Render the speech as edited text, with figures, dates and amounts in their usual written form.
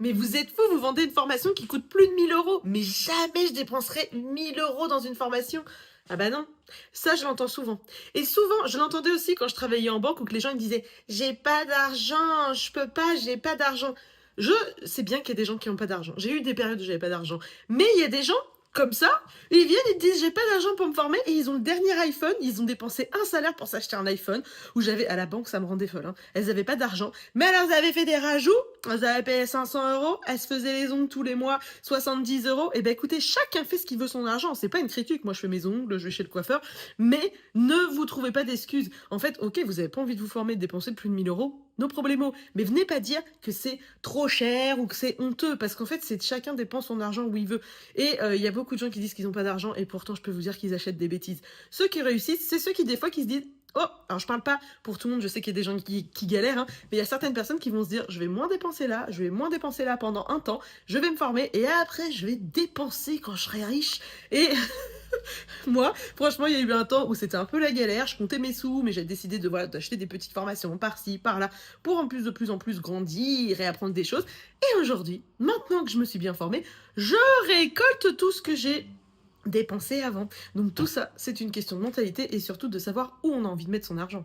Mais vous êtes fous, vous vendez une formation qui coûte plus de 1 000 €. Mais jamais je dépenserai 1 000 € dans une formation. Ah bah non, ça je l'entends souvent. Et souvent, je l'entendais aussi quand je travaillais en banque où que les gens ils me disaient j'ai pas d'argent, je peux pas, j'ai pas d'argent. Je sais bien qu'il y a des gens qui n'ont pas d'argent. J'ai eu des périodes où j'avais pas d'argent. Mais il y a des gens comme ça, ils viennent et disent j'ai pas d'argent pour me former et ils ont le dernier iPhone, ils ont dépensé un salaire pour s'acheter un iPhone où j'avais à la banque, ça me rendait folle. Hein. Elles avaient pas d'argent, mais alors elles avaient fait des rajouts, elles avaient payé 500 €, elles se faisaient les ongles tous les mois, 70 €. Et ben écoutez, chacun fait ce qu'il veut son argent. C'est pas une critique. Moi je fais mes ongles, je vais chez le coiffeur, mais ne vous trouvez pas d'excuses. En fait, ok, vous avez pas envie de vous former, de dépenser plus de 1 000 €. No problemo. Mais venez pas dire que c'est trop cher ou que c'est honteux, parce qu'en fait, c'est chacun dépense son argent où il veut. Et il y a beaucoup de gens qui disent qu'ils n'ont pas d'argent, et pourtant, je peux vous dire qu'ils achètent des bêtises. Ceux qui réussissent, c'est ceux qui, des fois, qui se disent oh, alors je parle pas pour tout le monde, je sais qu'il y a des gens qui galèrent, hein, mais il y a certaines personnes qui vont se dire je vais moins dépenser là, je vais moins dépenser là pendant un temps, je vais me former et après je vais dépenser quand je serai riche. Et moi, franchement, il y a eu un temps où c'était un peu la galère, je comptais mes sous, mais j'ai décidé de voilà, d'acheter des petites formations par-ci, par-là, pour en plus en plus grandir et apprendre des choses. Et aujourd'hui, maintenant que je me suis bien formée, je récolte tout ce que j'ai dépensé avant. Donc tout ça, c'est une question de mentalité et surtout de savoir où on a envie de mettre son argent.